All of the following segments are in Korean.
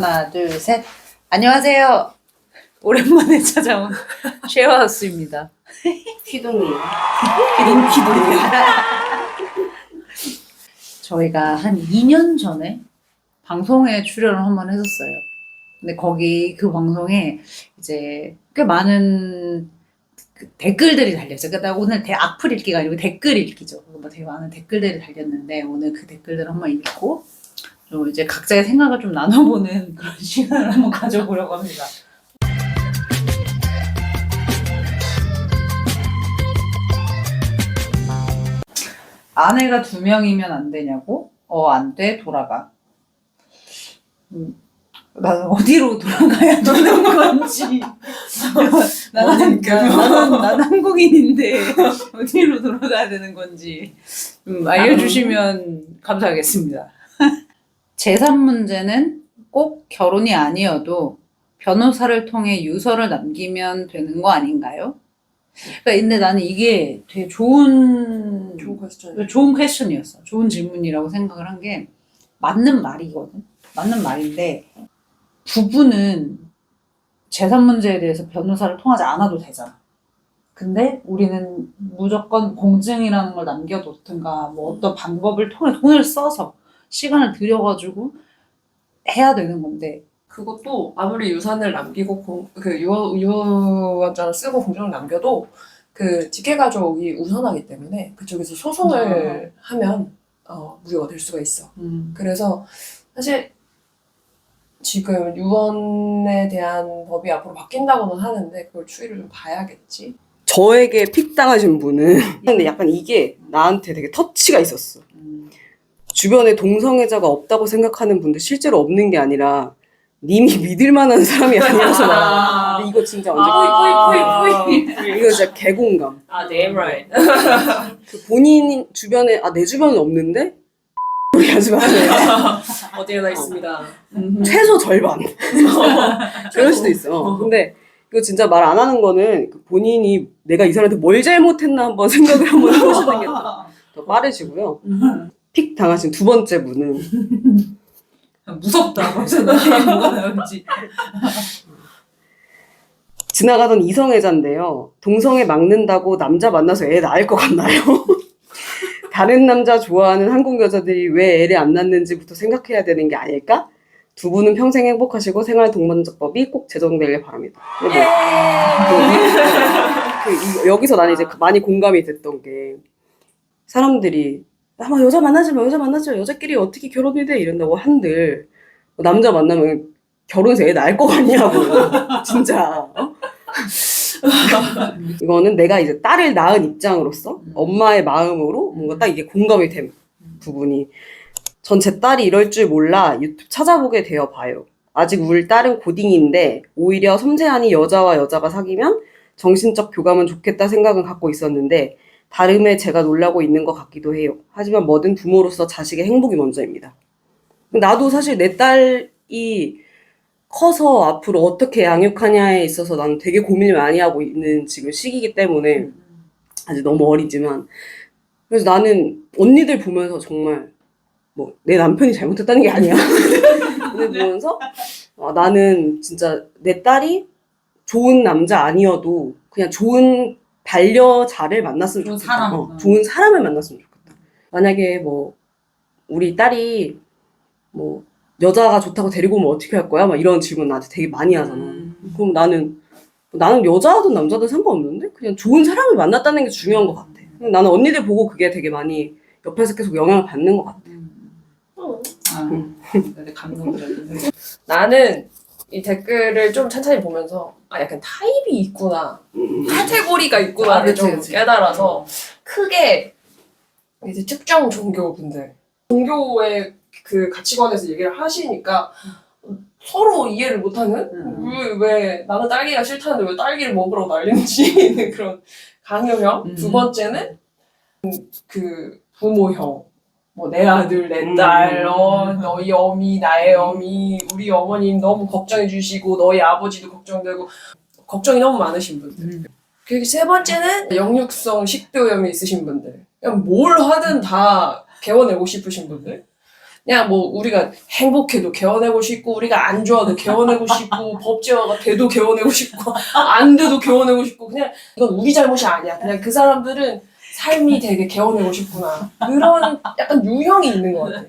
하나, 둘, 셋. 안녕하세요. 오랜만에 찾아온 쉐어하우스입니다. 휘둥이에요. 저희가 한 2년 전에 방송에 출연을 한번 했었어요. 근데 거기 그 방송에 이제 꽤 많은 댓글들이 달렸어요. 그러니까 오늘 악플 읽기가 아니고 댓글 읽기죠. 뭐 되게 많은 댓글들이 달렸는데 오늘 그 댓글들을 한번 읽고 좀 이제 각자의 생각을 좀 나눠보는 그런 시간을 한번 가져보려고 합니다. 아내가 2명이면 안 되냐고? 안 돼, 돌아가. 나는 어디로 돌아가야 되는 건지. 나는 한국인인데 어디로 돌아가야 되는 건지 알려주시면 감사하겠습니다. 재산 문제는 꼭 결혼이 아니어도 변호사를 통해 유서를 남기면 되는 거 아닌가요? 그러니까 근데 나는 이게 되게 좋은 퀘스천이었어. 좋은 질문이라고 생각을 한 게 맞는 말이거든. 맞는 말인데 부부는 재산 문제에 대해서 변호사를 통하지 않아도 되잖아. 근데 우리는 무조건 공증이라는 걸 남겨놓든가 뭐 어떤 방법을 통해 돈을 써서 시간을 들여가지고 해야 되는 건데 그것도 아무리 유산을 남기고 유언장을 쓰고 공증을 남겨도 그 직계가족이 우선하기 때문에 그쪽에서 소송을 하면 무효가 될 수가 있어. 그래서 사실 지금 유언에 대한 법이 앞으로 바뀐다고는 하는데 그걸 추이를 좀 봐야겠지. 저에게 픽 당하신 분은 근데 약간 이게 나한테 되게 터치가 있었어. 주변에 동성애자가 없다고 생각하는 분들 실제로 없는 게 아니라 님이 믿을 만한 사람이 아니라서 말이야. 근데 이거 진짜 이거 진짜 개공감. damn right. 그 본인 주변에 내 주변은 없는데 우리 하지 마세요. 어디에나 있습니다. 최소 절반. 그럴 수도 있어. 근데 이거 진짜 말 안 하는 거는 본인이 내가 이 사람한테 뭘 잘못했나 한번 생각을 한번 해보시는 게 더 빠르시고요. 픽 당하신 두 번째 분은 무섭다. 벌써 나중에 뭐가 나올지. 지나가던 이성애자인데요. 동성애 막는다고 남자 만나서 애 낳을 것 같나요? 다른 남자 좋아하는 한국 여자들이 왜 애를 안 낳는지부터 생각해야 되는 게 아닐까? 두 분은 평생 행복하시고 생활 동반자법이 꼭 제정되길 바랍니다. 여기서 나는 이제 많이 공감이 됐던 게 사람들이 아마 여자 만나지 마, 여자끼리 어떻게 결혼이 돼? 이런다고 한들 남자 만나면 결혼해서 애 낳을 거 같냐고. 진짜. 이거는 내가 이제 딸을 낳은 입장으로서 엄마의 마음으로 뭔가 딱 이게 공감이 된 부분이 전 제 딸이 이럴 줄 몰라 유튜브 찾아보게 되어 봐요. 아직 우리 딸은 고딩인데 오히려 섬세하니 여자와 여자가 사귀면 정신적 교감은 좋겠다 생각은 갖고 있었는데 다름에 제가 놀라고 있는 것 같기도 해요. 하지만 뭐든 부모로서 자식의 행복이 먼저입니다. 나도 사실 내 딸이 커서 앞으로 어떻게 양육하냐에 있어서 나는 되게 고민을 많이 하고 있는 지금 시기이기 때문에 아직 너무 어리지만 그래서 나는 언니들 보면서 정말 뭐 내 남편이 잘못했다는 게 아니야. 언니 보면서 나는 진짜 내 딸이 좋은 남자 아니어도 그냥 좋은 반려자를 만났으면 좋은 좋겠다. 사람. 좋은 사람을 만났으면 좋겠다. 만약에 뭐 우리 딸이 뭐 여자가 좋다고 데리고 오면 어떻게 할 거야? 막 이런 질문 나한테 되게 많이 하잖아. 그럼 나는 여자든 남자든 상관없는데 그냥 좋은 사람을 만났다는 게 중요한 것 같아. 나는 언니들 보고 그게 되게 많이 옆에서 계속 영향을 받는 것 같아. 근데 감동적이네. 나는 이 댓글을 좀 천천히 보면서 약간 타입이 있구나, 카테고리가 있구나를 좀 깨달아서 크게 이제 특정 종교분들 종교의 그 가치관에서 얘기를 하시니까 서로 이해를 못하는 왜 나는 딸기가 싫다는데 왜 딸기를 먹으라고 난리는지 그런 강요형. 두 번째는 그 부모형. 뭐 내 아들, 내 딸, 너희 어미, 나의 어미, 우리 어머님 너무 걱정해 주시고 너희 아버지도 걱정되고 걱정이 너무 많으신 분들. 그리고 세 번째는 역류성 식도염이 있으신 분들. 그냥 뭘 하든 다 개워내고 싶으신 분들. 그냥 뭐 우리가 행복해도 개워내고 싶고 우리가 안 좋아도 개워내고 싶고 법제화가 돼도 개워내고 싶고 안 돼도 개워내고 싶고 그냥 이건 우리 잘못이 아니야. 그냥 그 사람들은 삶이 되게 개워내고 싶구나. 그런 약간 유형이 있는 것 같아.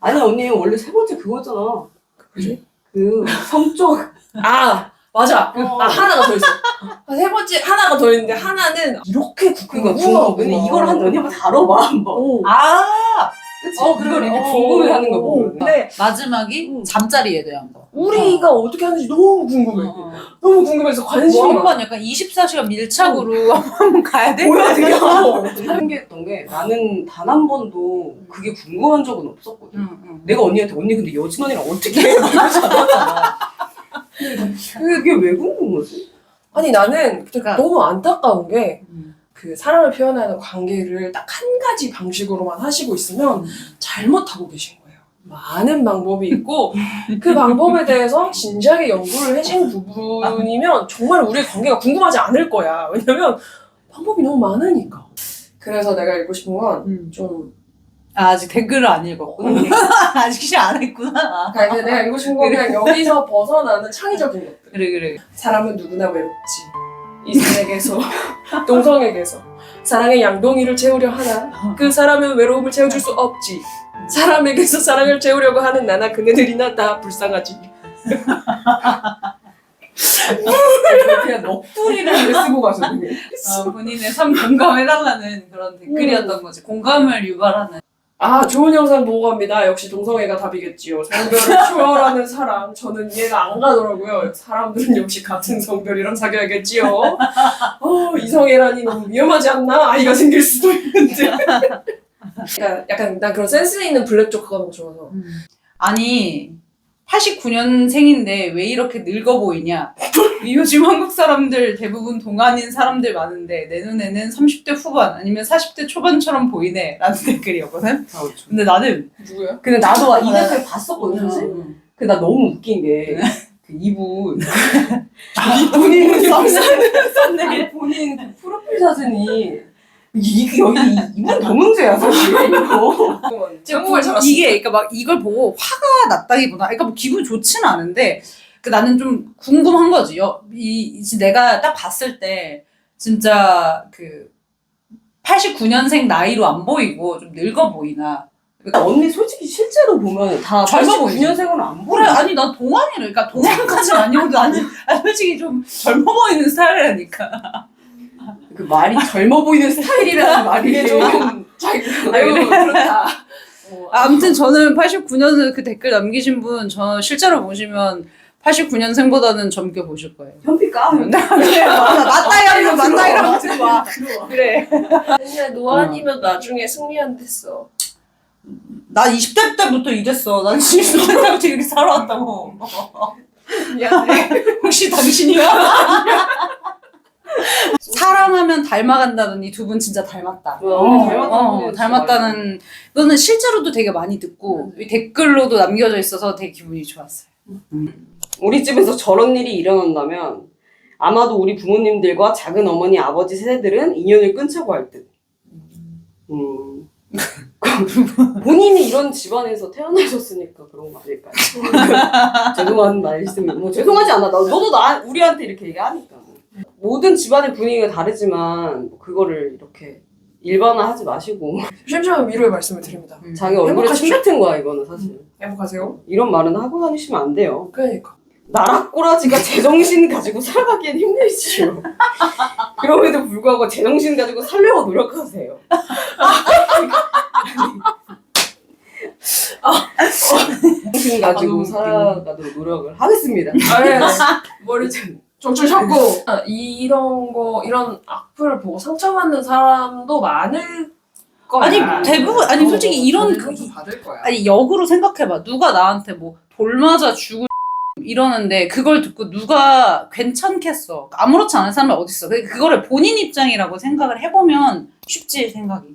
아니 언니 원래 세 번째 그거잖아. 그지? 그 성적. 아 맞아. 하나가 더 있어. 세 번째 하나가 더 있는데 하나는 이렇게 그러니까 궁금하구나. 근데 이걸 한 언니 한번 다뤄봐 한번. 어. 아 그치? 그걸 이렇게 궁금해하는 거 보면. 근데 마지막이 잠자리에 대한 거. 우리가 어떻게 하는지 너무 궁금해. 어. 너무 궁금해서 관심이 뭐 많아. 한번 약간 24시간 밀착으로 한번 가야 돼? 보여드려. 신기했던 게 나는 단 한 번도 그게 궁금한 적은 없었거든. 응. 내가 언니한테 언니 근데 여진 언니랑 어떻게 해? 이러지 않았잖아. 그게 왜 궁금하지? 아니 나는 그러니까- 너무 안타까운 게 음. 그 사랑을 표현하는 관계를 딱 한 가지 방식으로만 하시고 있으면 잘못하고 계신 거예요. 많은 방법이 있고 그 방법에 대해서 진지하게 연구를 하신 부분이면 정말 우리의 관계가 궁금하지 않을 거야. 왜냐면 방법이 너무 많으니까. 그래서 내가 읽고 싶은 건 좀 아직 댓글을 안 읽었구나. 아직 시작 안 했구나. 그러니까 내가 읽고 싶은 건 그냥 여기서 벗어나는 창의적인 것들. 그래. 사람은 누구나 외롭지. 이성에게서 동성에게서 사랑의 양동이를 채우려 하나 그 사람은 외로움을 채워줄 수 없지. 사람에게서 사랑을 채우려고 하는 나나 그네들이나 다 불쌍하지. 그냥 넋두리를 쓰고 가서 본인의 삶 공감해달라는 그런 댓글이었던 거지. 공감을 유발하는. 아 좋은 영상 보고 갑니다. 역시 동성애가 답이겠지요. 성별을 초월하는 사람. 저는 이해가 안 가더라고요. 사람들은 역시 같은 성별이랑 사귀어야겠지요. 이성애라니 너무 위험하지 않나? 아이가 생길 수도 있는데. 약간 난 그런 센스 있는 블랙 조커가 너무 좋아서. 아니 89년생인데 왜 이렇게 늙어 보이냐? 요즘 한국 사람들 대부분 동안인 사람들 많은데 내 눈에는 30대 후반 아니면 40대 초반처럼 보이네 라는 댓글이었거든? 근데 나는 누구야? 근데 나도 이 댓글 봤었거든 사실. 근데 나 너무 웃긴 게 그 이분 본인 썸네일 본인 그 프로필 사진이 이분 더 문제야 사실 이거. 제목을 잡았어. 이게 그러니까 막 이걸 보고 화가 났다기보다 그러니까 뭐 기분 좋지는 않은데 그 나는 좀 궁금한 거지. 내가 딱 봤을 때 진짜 그 89년생 나이로 안 보이고 좀 늙어 보이나. 그러니까 언니 솔직히 실제로 보면 다 젊어 보이지. 89년생으로 안 보여. 그래 아니 난 동안이를 그러니까 동안까지는 아니어도 나는 솔직히 좀 젊어 보이는 스타일이라니까. 그 말이 젊어 보이는 스타일이라는 말이 이게 좀 아유 그렇다. 아무튼 저는 89년생 그 댓글 남기신 분 저 실제로 보시면 89년생보다는 젊게 보실 거예요. 현피 까. 그래 맞다 이러면 맞다 이러면 들어와. 그래. 근데 노안이면 나중에 승리한댔어. 나 20대 때부터 이랬어. 난 20대 때부터 이렇게 살아왔다고. 미안해. 혹시 당신이야? 사랑하면 닮아간다더니 두 분 진짜 닮았다. 닮았다는 거는 실제로도 되게 많이 듣고 이 댓글로도 남겨져 있어서 되게 기분이 좋았어요. 우리 집에서 저런 일이 일어난다면 아마도 우리 부모님들과 작은 어머니 아버지 세대들은 인연을 끊자고 할 듯. 본인이 이런 집안에서 태어나셨으니까 그런 거 아닐까요? 죄송한 말씀이 뭐 죄송하지 않아. 너도 우리한테 이렇게 얘기하니까. 모든 집안의 분위기가 다르지만 그거를 이렇게 일반화하지 마시고 심심한 위로의 말씀을 드립니다. 자기 얼굴에 침 뱉은 거야 이거는 사실. 행복하세요? 이런 말은 하고 다니시면 안 돼요. 그러니까. 나락꼬라지가 제정신 가지고 살아가기엔 힘들지요. 그럼에도 불구하고 제정신 가지고 살려고 노력하세요. 제정신 가지고 살아가도록 노력을 하겠습니다. 네. 머리 정줄 잡고 이런 악플을 보고 상처받는 사람도 많을 거야. 아니 대부분 아니 솔직히 이런 그 받을 거야. 아니 역으로 생각해봐. 누가 나한테 뭐 돌 맞아 죽을 이러는데 그걸 듣고 누가 괜찮겠어. 아무렇지 않은 사람이 어딨어. 그거를 본인 입장이라고 생각을 해보면 쉽지 생각이.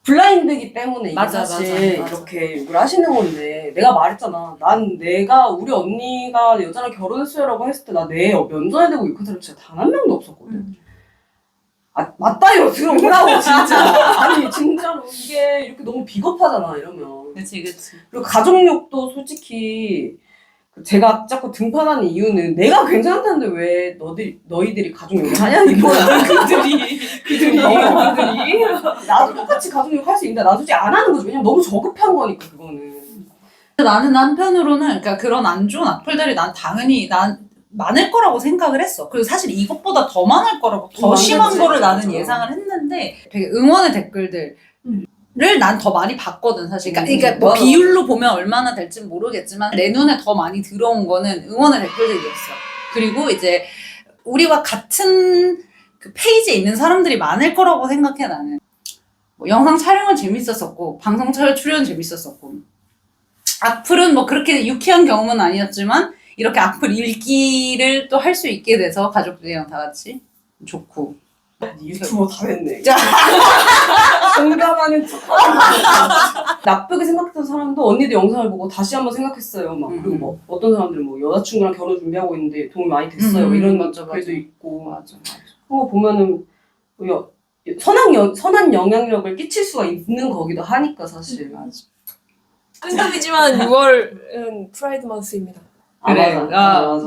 블라인드기 때문에 이게 맞아, 사실 맞아. 이렇게 욕을 하시는 건데 내가 말했잖아. 내가 우리 언니가 여자랑 결혼했어요라고 했을 때 나 내 면전에 대고 욕한 사람 진짜 단 한 명도 없었거든. 맞다요 들어보라고 진짜. 아니 진짜로 이게 이렇게 너무 비겁하잖아 이러면. 그치. 그리고 가족력도 솔직히 제가 자꾸 등판하는 이유는 내가 괜찮다는데 왜 너희들이 가족력을 하냐 이거야. 그들이 나도 똑같이 가족력 할 수 있는데 난 솔직히 안 하는 거지. 왜냐면 너무 저급한 거니까 그거는. 나는 한편으로는 그러니까 그런 안 좋은 악플들이 난 당연히 많을 거라고 생각을 했어. 그리고 사실 이것보다 더 많을 거라고 더 심한 많겠지. 거를 나는 맞아. 예상을 했는데 되게 응원의 댓글들 를 난 더 많이 봤거든 사실. 그러니까 뭐 맞아. 비율로 보면 얼마나 될지는 모르겠지만 내 눈에 더 많이 들어온 거는 응원의 댓글들이었어. 그리고 이제 우리와 같은 그 페이지에 있는 사람들이 많을 거라고 생각해 나는. 뭐 영상 촬영은 재밌었었고 방송 출연 재밌었었고 악플은 뭐 그렇게 유쾌한 경험은 아니었지만 이렇게 악플 읽기를 또 할 수 있게 돼서 가족들이랑 다 같이 좋고. 유튜버 다 됐네. 자. 공감하는 척. 나쁘게 생각했던 사람도 언니들 영상을 보고 다시 한번 생각했어요. 막 그리고 뭐 어떤 사람들은 뭐 여자친구랑 결혼 준비하고 있는데 도움이 많이 됐어요. 이런 맞아. 글도 있고. 맞아. 그런 거 보면은 선한 영향력을 끼칠 수가 있는 거기도 하니까 사실. 맞아. 생각이지만 6월은 프라이드 만스입니다. 그래. 맞아.